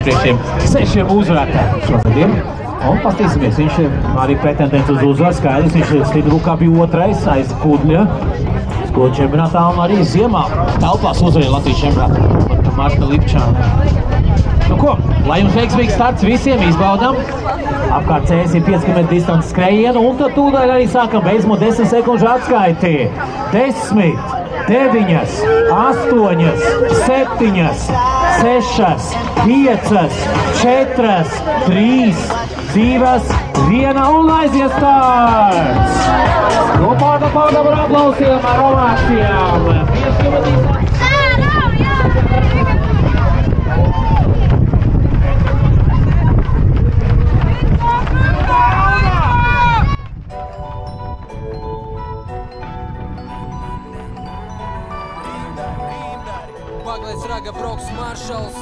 priekš šiem 6 uzvarētājiem šogadiem. Un pastīsimies, viņš arī pretendents uz uzvaru, skaidrs, viņš Slidrukā bija otrais aiz Kudļa. Skolu čempionātā un arī ziemā telpās uzvarēja Latvijas čempionātā Marta Lipčāna. Nu ko, lai jums veiksmīgs starts visiem, izbaudām. Apkārt ceļas ir 5 km distances skrējienu, un tad tūdaļ arī sākam beidzamo 10 sekundžu atskaiti. 10, 9, 8, 7, 6, 5, 4, 3, 2, 1 un aizies starts! Nu, pārdam ar aplausiem, ar ovācijām! Paglais raga brauks maršals.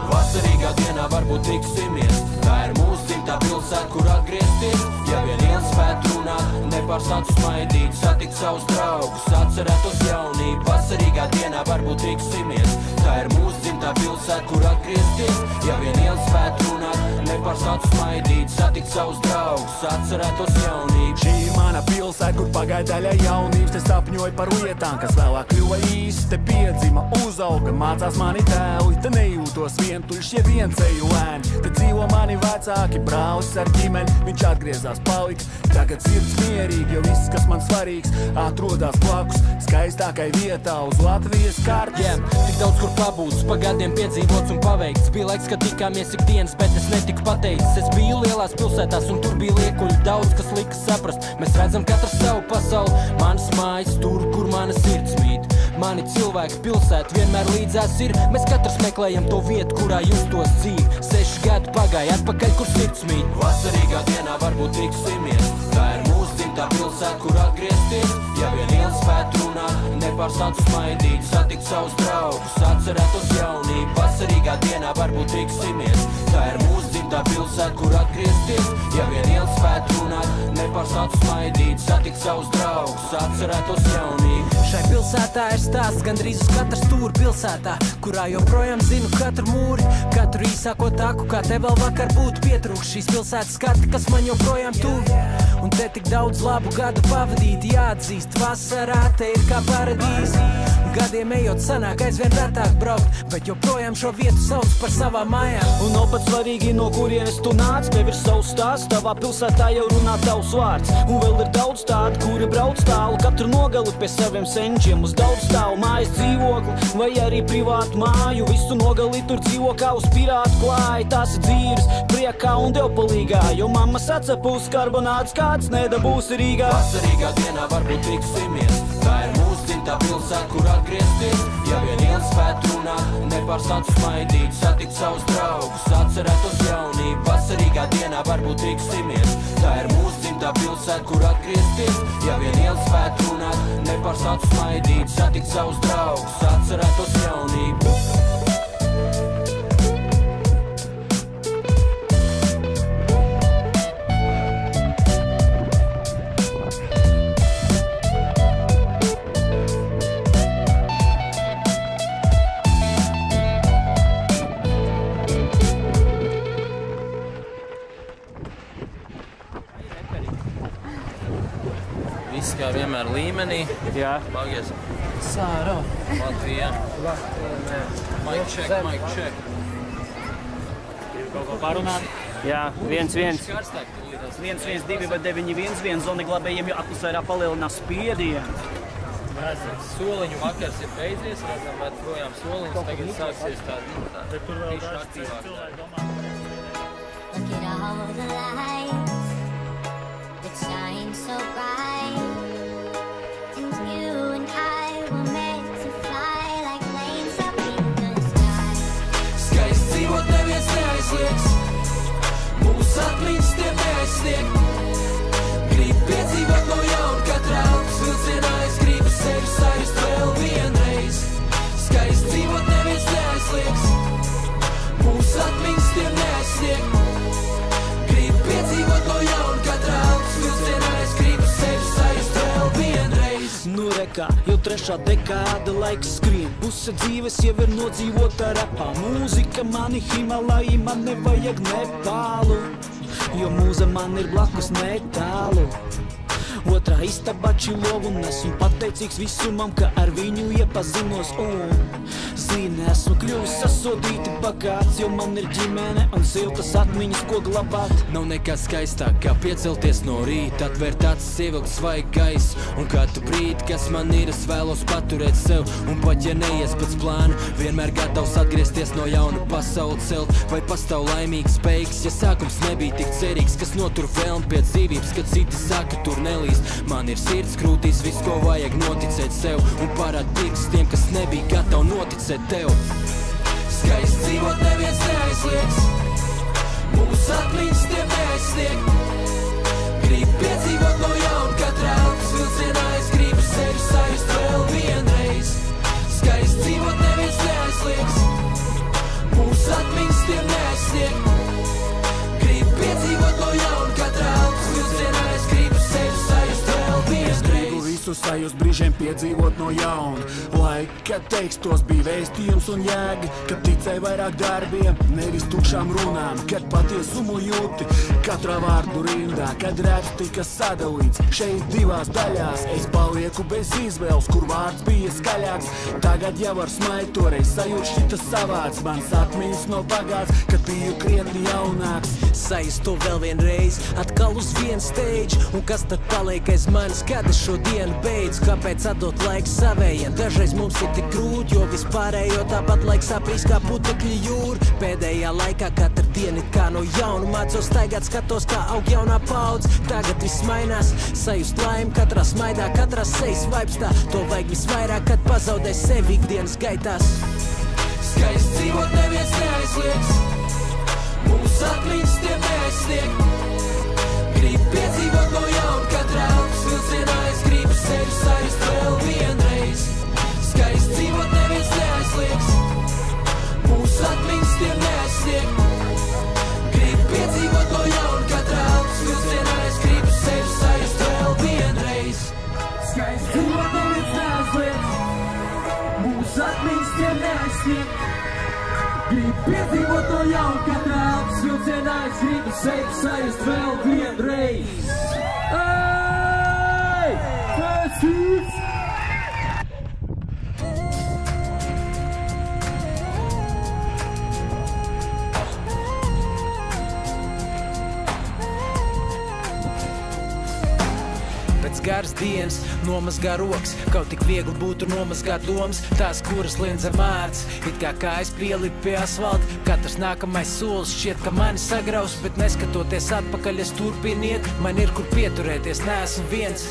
Vasarīgā dienā varbūt tiksimies. Tā ir mūsu dzimtā pilsēta, kur atgriezties. Ja vien ielas spētu runāt, nepārstātu smaidīt, satikt savus draugus, atcerētos jaunību. Vasarīgā dienā varbūt tiksimies. Tā ir mūsu dzimtā pilsēta, kur atgriezties. Ja vien ielas spētu runāt, nepārstātu smaidīt, satikt savus draugus, atcerētos jaunību. Šī ir mana pilsēta, kur pagāja daļa jaunības. Te sapņoju par lietām, kas vēlāk kļuva īsti. Te piedzima, uzauga, mācās mani tēli. Te nejūtos vientuļš, ja viens eju lēni. Te dzīvo mani vecāki, brālis ar ģimeni. Viņš atgriezās paliks, tagad sirds mierīgi, jo viss, kas man svarīgs, atrodas blakus skaistākai vietā uz Latvijas kartes. Tik daudz kur pabūts, pagadiem piedzīvots un paveikts. Bija laiks, kad tikāmies ikdienas, bet es netiku pateicis. Es biju lielās pilsētās un tur bija liekuļi daudz, kas lika saprast. Mēs redzam katrs savu pasauli, manas mājas tur, kur mana sirds mīt. Mani cilvēki pilsēta vienmēr līdzās ir. Mēs katrs meklējam to vietu, kurā justos dzīvi. 6 gadi pagāja atpakaļ, kur sirds mīt. Vasarīgā dienā varbūt tiksimies. Tā ir mūsu dzimtā pilsēta, kur atgriezties. Ja vien ielas spētu runāt, nepārstātu smaidīt, satikt savus draugus, atcerētos jaunību. Vasarīgā dienā varbūt tiksimies. Tā ir mūsu dzimtā pilsēta, kur atgriezties. Ja vien ielas spētu runāt, nepārstātu smaidīt, satikt savus draugus, atcerētos jaunību. Šai pilsētā ir stāsts gandrīz uz katru stūri pilsētā, kurā joprojām zinu katru mūri, katru īsāko taku, kā te vēl vakar būtu pietrūkst. Šīs pilsētas skati, kas man joprojām tuvi, un te tik daudz labu gadu pavadīt, jāatzīst, vasarā te ir kā paradīze. Gadiem ejot sanāk aizvien retāk braukt, bet joprojām šo vietu sauc par savām mājām. Un nav pat svarīgi, no kurienes tu nāc, tev ir savs stāsts, tavā pilsētā jau runā tavs vārds. Un vēl ir daudz tādu, kuri brauc tālu, katru nogali pie saviem senčiem, uz daudz stāvu mājas dzīvokli, vai arī privātu māju. Visu nogali tur dzīvo kā uz pirātu klāja, tās ir dzīves priekā un dievpalīgā, jo mammas atcepūs karbonāts, kāds nedabūs Rīgā. Vasarīgā dienā varbūt tiksimies. Tā ir mūsu dzimtā pilsēta, kur atgriezties. Ja vien ielas spētu runāt, nepārstātu smaidīt, satikt savus draugus, atcerētos jaunību. Vasarīgā dienā varbūt tiksimies. Tā ir mūsu dzimtā pilsēta, kur atgriezties. Ja vien ielas spētu runāt, nepārstātu smaidīt, satikt savus draugus, atcerētos jaunību. Viss kā vienmēr līmenī. Jā. Bagies. Sāro. Latvijā. Mic check, mic check. Ir kaut ko parunāt? Jā, 1-1. 1-1-2 vai 9-1-1. Zoni glabējiem jau atmosfērā palielinās spiediens. Soliņu vakars ir beidzies, redzam, bet projām soliņus tagad sāksies tāda tīša aktīvāk. Look at all the lights that shine so bright, and you and I were meant to fly like planes up in the sky. Skaists dzīvot neviens neaizlieks, mūsu atmiņas tiem neaizsniegt. Grib piedzīvot no jauna katrā elpas vilcienā, es gribu sevi sajust vēl vienreiz. Skaists dzīvot neviens neaizlieks, mūsu atmiņas tiem neaizsniegt. Gribu piedzīvot no jauna katrā elpas vilcienā, es gribu sevi laikā, jau 3. dekāda laiks skrien. Puse dzīves jau ir nodzīvota rapā. Mūzika mani Himalaji, man nevajag Nepālu, jo mūza man ir blakus netālu. Otrā istabā Čilovu un esmu pateicīgs visumam, ka ar viņu iepazinos un zini, esmu kļuvis sasodīti bagāts, jo man ir ģimene un siltas atmiņas, ko glabāt. Nav nekā skaistāk, kā piecelties no rīta, atvērt acis, ievilkt svaigu gaisu, un katru brīdi, kas man ir, es vēlos paturēt sev, un pat ja neies pēc plāna, vienmēr gatavs atgriezties no jauna pasauli celt, vai pastāv laimīgs beigas, ja sākums nebija tik cerīgs, kas notur vēlmi pie dzīvības, kad citi saka, tur nelīdz. Man ir sirds krūtīs, viss, ko vajag noticēt sev, un parād pirks tiem, kas nebija gatavi noticēt tev. Skaisti dzīvot neviens neaizlieks, mūsu atmiņas tiem neaizsniegt. Gribu piedzīvot no jauna katrā elpas vilcienā, es gribu sevi sajust vēl vienreiz. Skaisti dzīvot neviens neaizlieks, mūsu atmiņas tiem neaizsniegt. Gribu piedzīvot no jauna katrā elpas vilcienā, es gribu sevi sajust vēl vienreiz. Visu sajust brīžiem piedzīvot no jauna. Laika, kad tekstos bija vēstījums un jēga, kad ticēja vairāk darbiem, nevis tukšām runām, kad patiesumu jūti katrā vārdu rindā, kad raps tika sadalīts šeit divās daļās. Es palieku bez izvēles, kur vārds bija skaļāks. Tagad jau ar smaidu toreiz sajūt šķita savāds. Mans atmiņas no bagāts, kad biju krietni jaunāks. Sajust to vēl vienreiz, atkal uz vienu stage. Un kas tad paliek aiz manis, kad es šo dienu beidz? Kāpēc atdot laiku savējiem? Dažreiz mums ir tik grūti, jo vispārējo tāpat laiks aprīs kā putekļi jūra. Pēdējā laikā katra diena it kā no jauna mācos staigāt, skatos kā aug jaunā paudze. Tagad viss mainās, sajust laimi katrā smaidā, katrā sejas vaipstā. To vajag visvairāk, kad pazaudē sevi ikdienas gaitās. Skaisti dzīvot neviens neaizlieks, mūsu atmiņas tiem neaizsniegt. Gribu piedzīvot no jauna katrā elpas vilcienā, es gribu sevi sajust vēl vienreiz. Skaisti dzīvot neviens neaizlieks, mūsu atmiņas tiem neaizsniegt. Gribu piedzīvot no jauna katrā elpas vilcienā, es gribu sevi sajust vēl vienreiz. Skaisti dzīvot neviens neaizlieks, mūsu atmiņas tiem neaizsniegt. Gribu piedzīvot no jauna katrā elpas vilcienā, es gribu sevi sajust vēl vienreiz. Ej! Festīts! Garas dienas, nomazgā rokas, kaut tik viegli būtu nomazgāt domas, tās, kuras liedz ar mārts, it kā kājas pielip pie asfalta. Katrs nākamais solis šķiet, ka mani sagraus, bet neskatoties atpakaļ, es turpinu iet, man ir kur pieturēties, neesmu viens.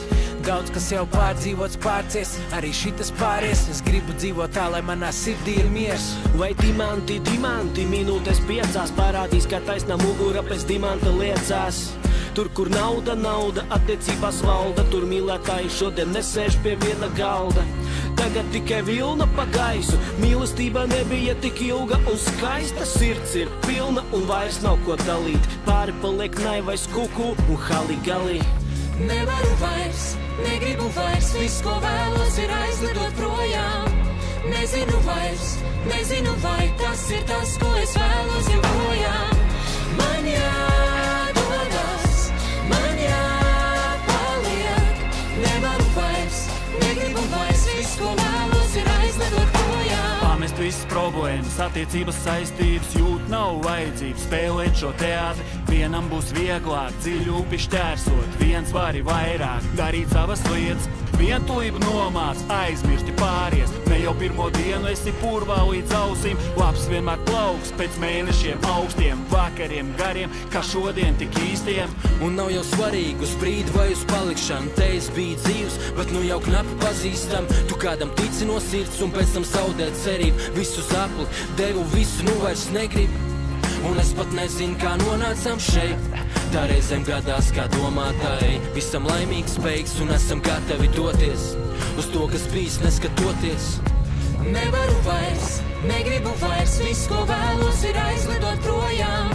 Daudz, kas jau pārdzīvots, pārcies, arī šitas pāries. Es gribu dzīvot tā, lai manā sirdī ir miers. Vai dimanti, minūtes 5 parādīs, kā taisnā mugura pēc dimanta liecās. Tur, kur nauda, attiecībās valda, tur mīlētāji šodien nesēž pie viena galda. Tagad tikai vilna pa gaisu, mīlestība nebija tik ilga un skaista. Sirds ir pilna un vairs nav ko dalīt, pāri paliek naivais kuku un haligali. Nevaru vairs, negribu vairs, viss, ko vēlos, ir aizlidot projām. Nezinu vairs, nezinu vai tas ir tas, ko es vēlos joprojām. Man jādodas, man jāpaliek. Nevaru vairs, negribu vairs, viss, ko vēlos, ir aizlidot projām. Pamest visas problēmas, attiecības saistības, jūt nav vajadzības. Spēlēt šo teātri, vienam būs vieglāk, dziļu upi šķērsot, viens vari vairāk, darīt savas lietas. Vientulību nomāc, aizmirsti pāries, ne jau pirmo dienu esi purvā līdz ausīm. Labs vienmēr plauks pēc mēnešiem augstiem, vakariem gariem, kā šodien tik īstiem. Un nav jau svarīgi uz brīdi vai uz palikšanu, te es biju dzīvs, bet nu jau knapi pazīstam. Tu kādam tici no sirds un pēc tam zaudēt cerību. Visu zapli, devu visu, nu vairs negribu. Un es pat nezinu, kā nonācām šeit. Tā reizēm gadās, kā domātāji, visam laimīgs beigas un esam gatavi doties uz to, kas bijis, neskatoties. Nevaru vairs, negribu vairs, viss, ko vēlos, ir aizlidot projām.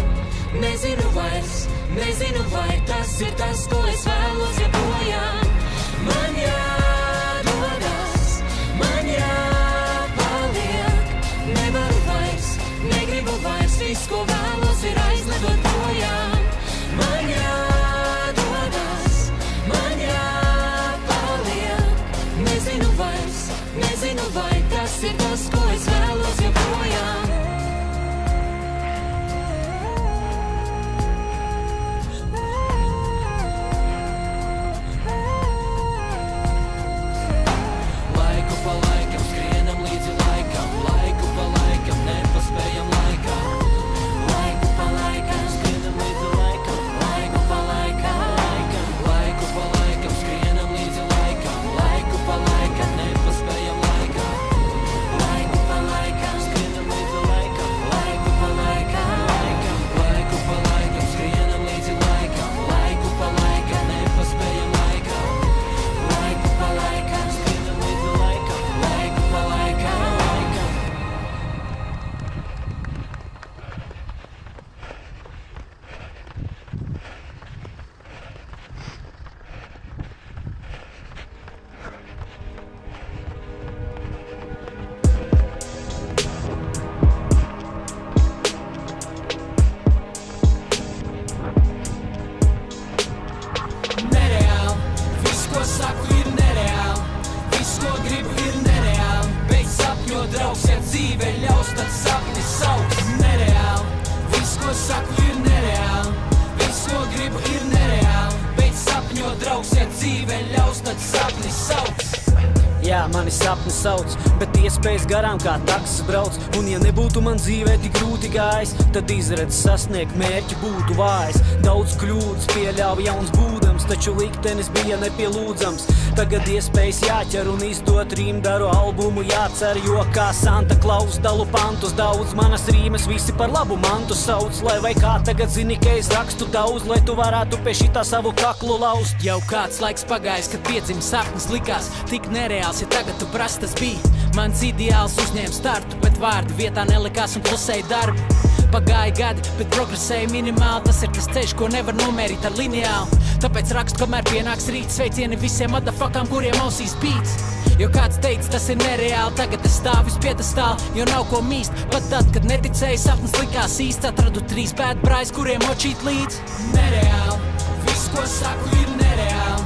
Nezinu vairs, nezinu vai tas ir tas, ko es vēlos joprojām. Man jādodas. viss, ko vēlos, ir aizlidot projām. Man jādodas, man jāpaliek. Nezinu vairs, nezinu vai tas ir tas, ko es vēlos joprojām. Laiku pa laikam skrienam līdzi laikam, laiku pa laikam nepaspējam laikā. Laiku pa laikam skrienam līdzi laikam, laiku pa laikam, laiku pa laikam skrienam līdzi laikam, laiku pa laikam nepaspējam laikā. Laiku pa laikam skrienam līdzi laikam, laiku pa laikam, laiku pa laikam skrienam līdzi laikam, laiku pa laikam nepaspējam laikā. Laiku pa laikam skrienam līdzi laikam, laiku pa laikam. Nereāli, viss, ko saku, ir nereāli. Viss, ko gribu, ir nereāli. Beidz sapņot, draugs, ja dzīve ļaus, tad sapni sauc. Nereāli, viss, ko saku, ir nereāli. Viss, ko gribu, ir nereāli. Beidz sapņot, draugs, ja dzīve ļaus, tad sapni sauc. Jā, mani sapni sauc, bet iespējas garām kā taksis brauc. Un ja nebūtu man dzīvē tik grūti gājis, tad izredz sasniegt mērķi būtu vājs. Daudz kļūdas pieļauj jauns būdams, taču liktenis bija nepielūdzams. Tagad iespējas jāķer un izdot rīmdaru albumu jācer, jo kā Santa Klaus dalu pantus daudz. Manas rīmes visi par labu mantu sauc, lai vai kā tagad zini, ka es rakstu daudz, lai tu varētu pie šitā savu kaklu laust. Jau kāds laiks pagājis, kad piedzim sapnis likās tik nereāls, ja tagad tu prast tas bija. Mans ideāls uzņēma startu, bet vārdi vietā nelikās un klusēja darbi. Pagāja gadi, bet progresēja minimāli, tas ir tas ceļš, ko nevar nomērīt ar lineālu. Tāpēc rakstu, kamēr pienāks rīts, sveicieni visiem motherfuckām, kuriem ausīs beats. Jo kāds teica, tas ir nereāli, tagad es stāvu uz piedestāla, jo nav ko mīst. Pat tad, kad neticēju, sapnis likās īsts, atradu 3 bēdbrājs, kuriem očīt līdz. Nereāli, viss, ko saku, ir nereāli.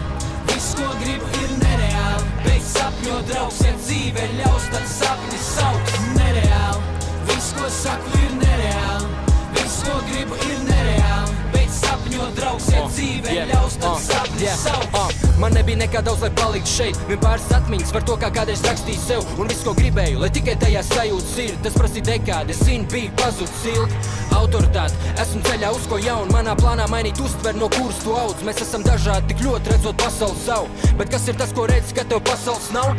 Viss, ko gribu, ir nereāli. Beidz sapņot, draugs, ja dzīve ļaus, tad sapni sauc. Nereāli, viss, ko saku, ir nereāli. Viss, ko gribu, ir nereāli. Beidz sapņot, draugs, ja dzīve ļaus, tad sapni sauc. Man nebija nekā daudz, lai paliktu šeit. Vien pāris atmiņas par to, kā kādreiz rakstīju sev un visu, ko gribēju, lai tikai tajā sajūtas ir. Tas prasīja dekādi, es zinu, bija pazudis ilgi. Autoritāte, esmu ceļā uz ko jaunu, manā plānā mainīt uztver, no kuras tu audz. Mēs esam dažādi, tik ļoti redzot pasauli savu. Bet kas ir tas, ko redzi, ka tev pasaules nav?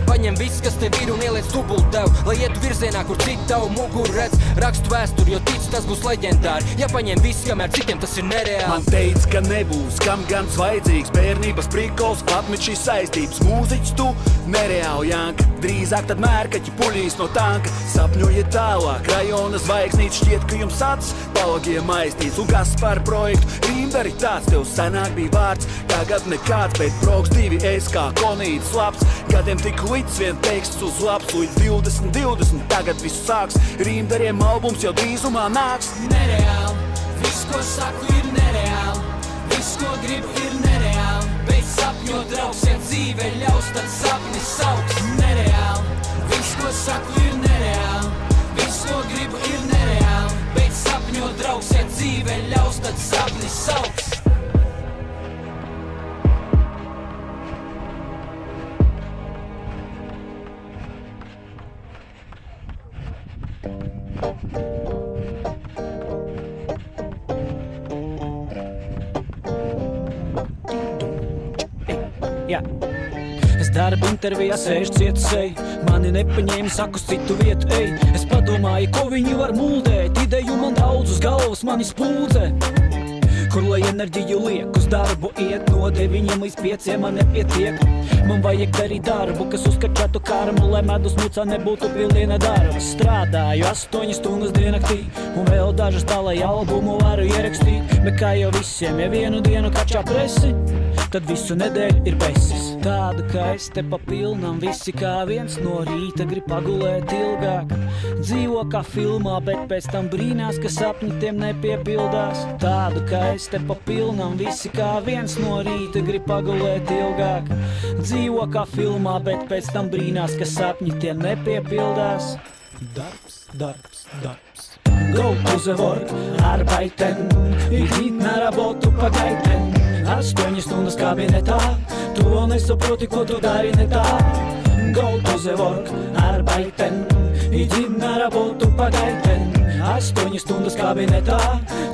Paņem viss, kas tev ir un ieliec dubult tev, lai ietu virzienā, kur citi tavu muguru redz. Rakstu vēsturi, jo tic, tas būs leģendāri. Ja paņem viss, kamēr citiem tas ir nereāli. Man teica, ka nebūs, kam gan vajadzīgs bērnības prikols, atmet šīs saistības. Mūziķis tu, nereāli janka, drīzāk tad mērkaķi puļīs no tanka. Sapņojiet tālāk, rajona zvaigznītes šķiet, ka jums acis palagiem aiztīts. Un kas par projektu rīmdari tāds, tev senāk bija vārds, tagad nekāds, bet proks 2 es kā konītis labs. Gadiem tik līdz vien teksts uz labs, līdz 2020, tagad viss sāks. Rīmdariem albums jau drīzumā nāks. Nereāli, viss, ko saku, ir nereāli. Viss, ko gribu, ir nereāli. Beidz sapņot, draugs, ja dzīve ļaus, tad sapni sauc. Nereāli, viss, ko saku, ir nereāli. Viss, ko gribu, ir nereāli. Beidz sapņot, draugs, ja dzīve ļaus, tad sapni sauc. Jā. Es darba intervijā sēžu cietusēji, mani nepaņēma, saku uz citu vietu, ej. Es padomāju, ko viņi var muldēt, ideju man daudz uz galvas mani spūdzē. Kur lai enerģiju liek, uz darbu iet, no 9 līdz 5 man nepietiek. Man vajag darīt darbu, kas uzkačātu karmu, lai medus mucā nebūtu piliena darbs. Strādāju 8 stundas diennaktī, un vēl dažas tā, lai albumu varu ierakstīt. Bet kā jau visiem, ja vienu dienu kačā presi, tad visu nedēļu ir besis. Tāda, ka es te pa pilnam, visi kā viens no rīta grib pagulēt ilgāk. Dzīvo kā filmā, bet pēc tam brīnās, ka sapņi tiem nepiepildās. Tāda, ka es te pa pilnam, visi kā viens no rīta grib pagulēt ilgāk. Dzīvo kā filmā, bet pēc tam brīnās, ka sapņi tiem nepiepildās. Darbs, darbs, darbs. Go to the work, arbeiten, idīt na работу pagaiten. 8 stundas kabinetā, tu vēl nesaproti, ko tu dari ne tā. Go to the work, arbeiten, idīt na работу pagaiten. 8 stundas kabinetā,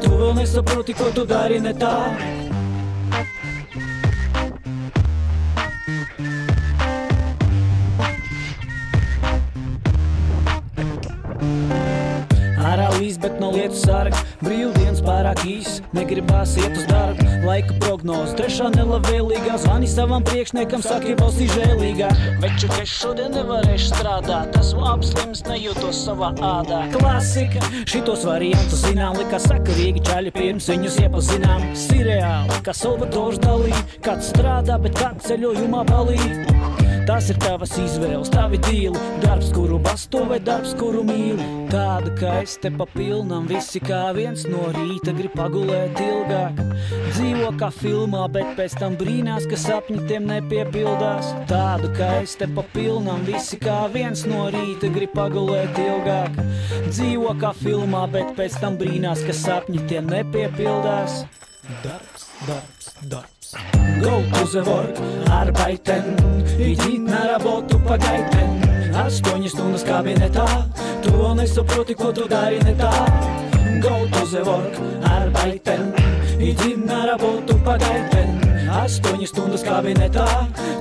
tu vēl nesaproti, ko tu dari ne tā. Ārā līs, bet no lietu sarga. Brīvdienas pārāk īs, negribās iet uz darbu. Laika prognoze, 3. nelabvēlīgā. Zvani savam priekšniekam, saka, ir balsī žēlīgā. Veču, ka es šodien nevarēšu strādāt, esmu apslims, nejūtos savā ādā. Klasika, šitos variantus zinām, likā sakarīgi čaļi pirms viņus iepazinām. Sirreāli, kā Salvators Dalī, kāds strādā, bet kāds ceļojumā balī. Tas ir tavas izvēles, tavi dīli, darbs, kuru basto vai darbs, kuru mīli. Tāda, ka es te pa pilnam, visi kā viens no rīta grib pagulēt ilgāk. Dzīvo kā filmā, bet pēc tam brīnās, ka sapņi tiem nepiepildās. Tāda, ka es te pa pilnam, visi kā viens no rīta grib pagulēt ilgāk. Dzīvo kā filmā, bet pēc tam brīnās, ka sapņi tiem nepiepildās. Darbs, darbs, darbs. Go to the work, arbeiten, idīt na работу pagaiten. 8 stundas kabinetā, tu vēl nesaproti, ko tu dari ne tā. Go to the work, arbeiten, idīt na работу pagaiten. 8 stundas kabinetā,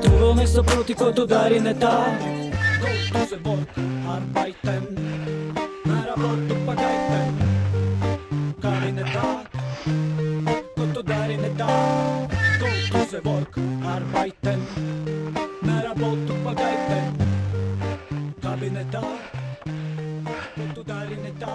tu vēl nesaproti, ko tu dari ne tā. Go to the work, arbeiten, na работу pagaiten. Kabinetā, ko tu dari ne tā. Go to the work, arbeiten, na работу pagaiten. Kabinetā, ko tu dari ne tā.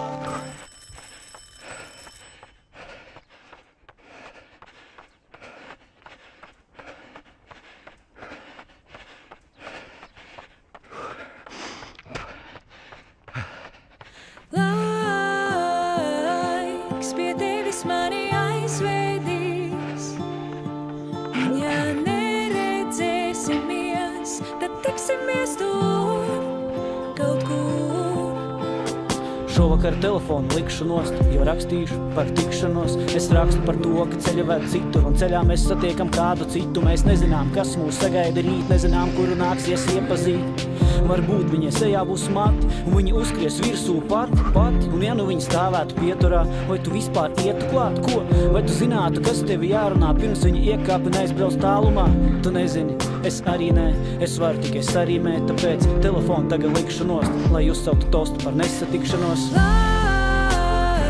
Laiks pie tevis mani aizvedīs. Ja neredzēsimies, tad tiksimies tur kaut kur. Šovakar telefonu likšu nost, jo rakstīšu par tikšanos. Es rakstu par to, ka ceļa ved citur, un ceļā mēs satiekam kādu citu. Mēs nezinām, kas mūs sagaida rīt, nezinām, kuru nāksies iepazīt. Varbūt viņa sejā būs mati, un viņa uzskries virsū pati. Un ja nu viņa stāvētu pieturā, vai tu vispār ietu klāt, ko? Vai tu zinātu, kas tevi jārunā, pirms viņa iekāp un aizbrauc tālumā? Tu nezini, es arī nē, es varu tikai sarīmēt, tāpēc telefonu tagad likšu nost, lai uzsauktu tostu par nesatikšanos.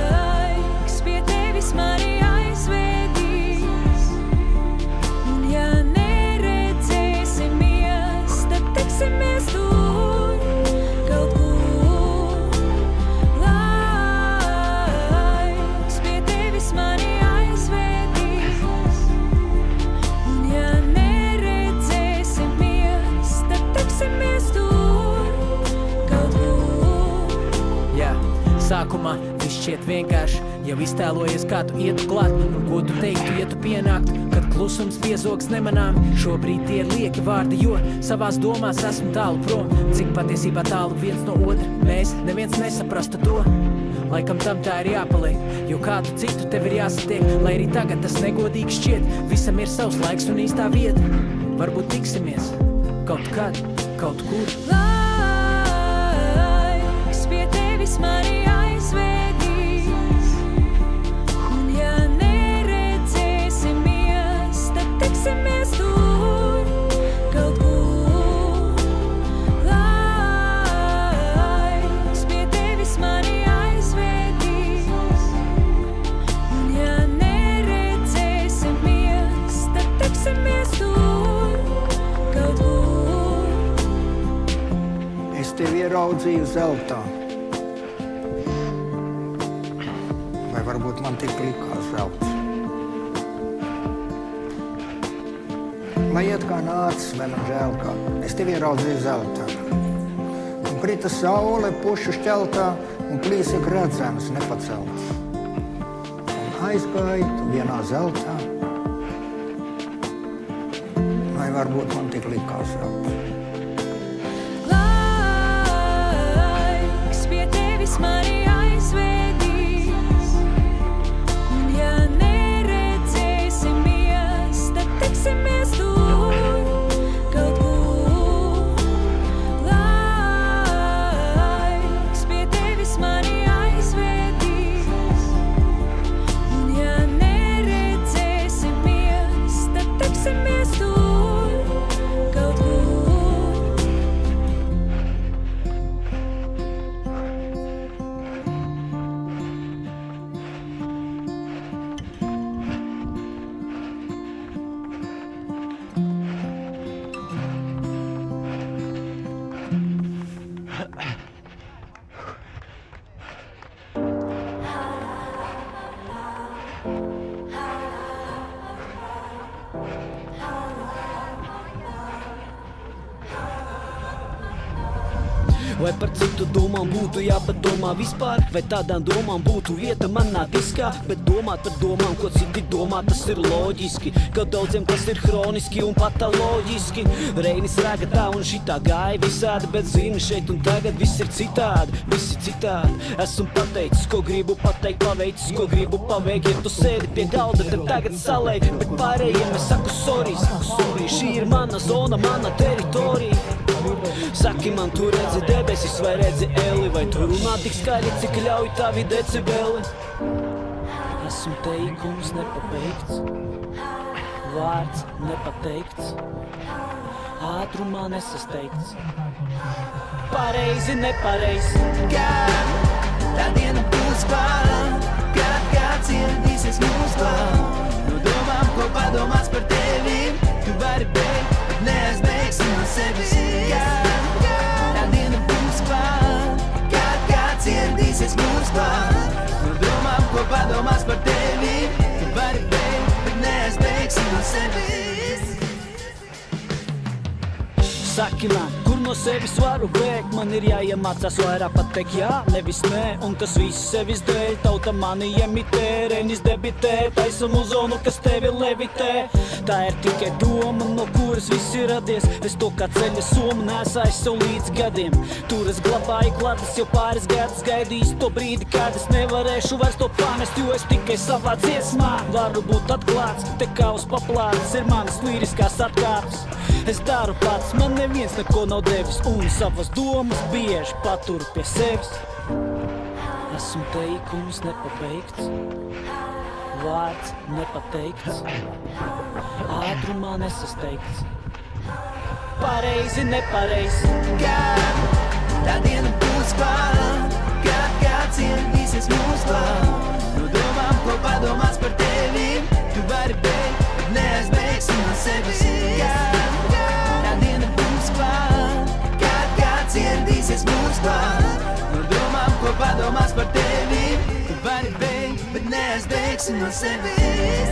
Laiks pie tevis mani aizvedīs. Un ja neredzēsimies, tad tiksimies tur kaut kur. Laiks pie tevis mani aizvedīs. Un ja neredzēsimies, tad tiksimies tur kaut kur. Jā, sākumā viss šķiet vienkārši, jau iztēlojies, kā tu ietu klāt, un ko tu teiktu, ja tu pienāktu, kad klusums piezogs nemanām. Šobrīd tie ir lieki vārdi, jo savās domās esmu tālu prom. Cik patiesībā tālu viens no otra, mēs neviens nesaprasta to. Laikam tam tā ir jāpaliek, jo kādu citu tev ir jāsatiek. Lai arī tagad tas negodīgi šķiet, visam ir savs laiks un īstā vieta. Varbūt tiksimies kaut kad, kaut kur. Laiks pie tevis mani aizvedīs. Un ja neredzēsimies, tad tiksimies tur kaut kur. Laiks pie tevis mani aizvedīs. Un ja neredzēsimies, tad tiksimies tur kaut kur. Es tevi ieraudzīju zeltā. Vai varbūt man tik likās zelts. Lai iet kā nācis, vai man žēl kā. Es tevi ieraudzīju zeltā. Un krita saule pušu šķeltā, un plīsek redzems nepacelts. Un aizgāju tu vienā zeltā, vai varbūt man tik likās zeltā. Laiks pie tevis mani aizvedīs, un ja neredzēsimies, tad tiksimies tur kaut kur. Laiks pie tevis mani aizvedīs, un ja neredzēsimies, tad tiksimies tur kaut kur. Vai par citu domām būtu jāpadomā vispār? Vai tādām domām būtu vieta manā diskā? Bet domāt par domām, ko citi domā, tas ir loģiski. Kaut daudziem tas ir hroniski un patoloģiski. Reinis ragatā un šitā gāja visādi, bet zini, šeit un tagad viss ir citādi, visi citādi. Esmu pateicis, ko gribu pateikt, paveicis, ko gribu paveikt. Ja tu sēdi pie galda, tad tagad salēj, bet pārējiem es saku sorry, šī ir mana zona, mana teritorija. Saki man, tu redzi debesis vai redzi eli, vai tu runā tik skaļi, cik ļauj tavi decibeli. Esmu teikums nepabeigts, vārds nepateikts, ātrumā nesasteigts. Pareizi, nepareizi. Kad tā diena būs klāt, kad kāds ieradīsies mūs klāt, no domām, ko padomās par tevi, tu vari beigt, bet neaizbeigsi no sevis. Tā diena būs klāt, kad kāds ieradīsies mūs klāt, no domām, ko padomās par tevi, tu vari beigt, bet neaizbeigsi no sevis. Saki man, kur no sevis varu bēgt, man ir jāiemācās vairāk pateikt jā, nevis nē, un tas viss sevis dēļ, tauta mani imitē, reņis debitē, taisa muzonu, kas tevi levitē. Tā ir tikai doma, no kuras viss ir radies, es to kā ceļa somu nesāju sev līdz gadiem. Tur es glabāju kladas, jau pāris gadus gaidījis to brīdi, kad es nevarēšu vairs to pamest, jo es tikai savā dziesmā varu būt atklāts, te kā uz paplātes ir manas līriskās atkārtas. Es daru pats, man neviens neko nav devis, un savas domas bieži paturu pie sevis. Esmu teikums nepabeigts, vārds nepateikts, ātrumā nesasteigts. Pareizi, nepareizi. Kad tā diena būs klāt, kad kāds ieradīsies mūs klāt, no domām, ko padomās par tevi, tu vari beigt, bet neaizbeigsi no sevis. Tā diena būs klāt, kad kāds ieradīsies mūs klāt, no domām, ko padomās par tevi, tu vari beigt, bet neaizbeigsi no sevis.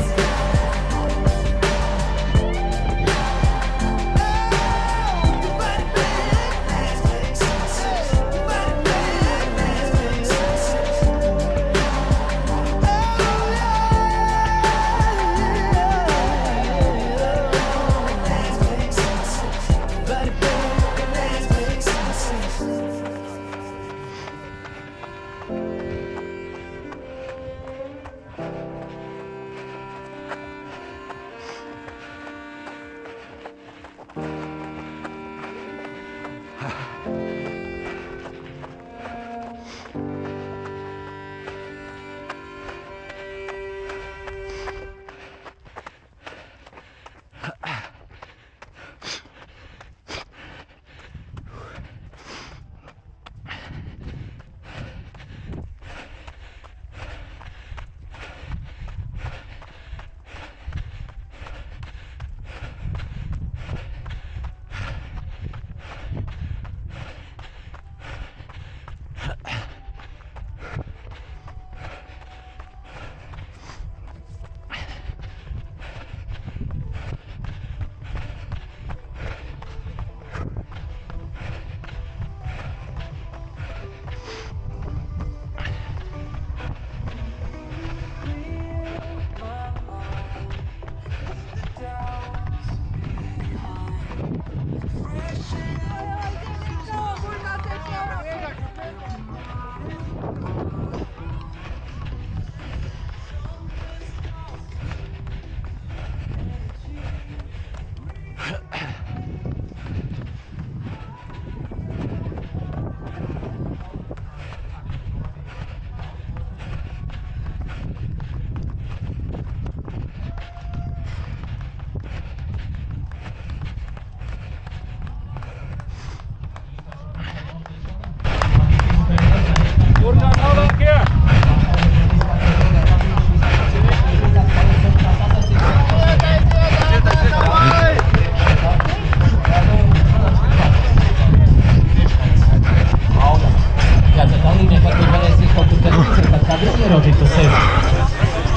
ieraudzīt to sevi.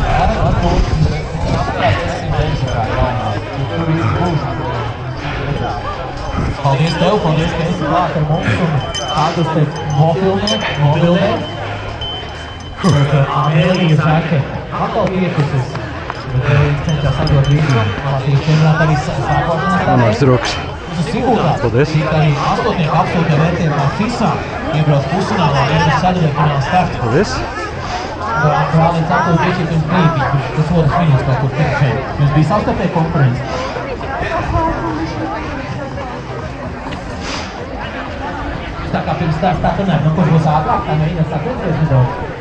Varbūt apkārtēsim reizi kā jaunā. Tur viss būs. Paldies tev, paldies, ka esi klāt ar mums un kādus te nofilmē. Amēlija saka, atkal iekusies. Bet viņš cenšas atdot vīdiju. Latvijas čempionātā arī sākotnēs. Amārs Droks. Paldies. Arī 8. absolūtajā vērtībā FISA iebrauc pusfinālā, iebrauc sadarbinālā starta. Paldies. Brālīts atkal tieši pirms brīdī, tas otrs viņas kaut kur tik šeit. Jums bija savstarpēja konferences? Tā kā pirms starta tā tunē, nu kurš būs ātrāk, tā nevienās tā konferences nedaudz.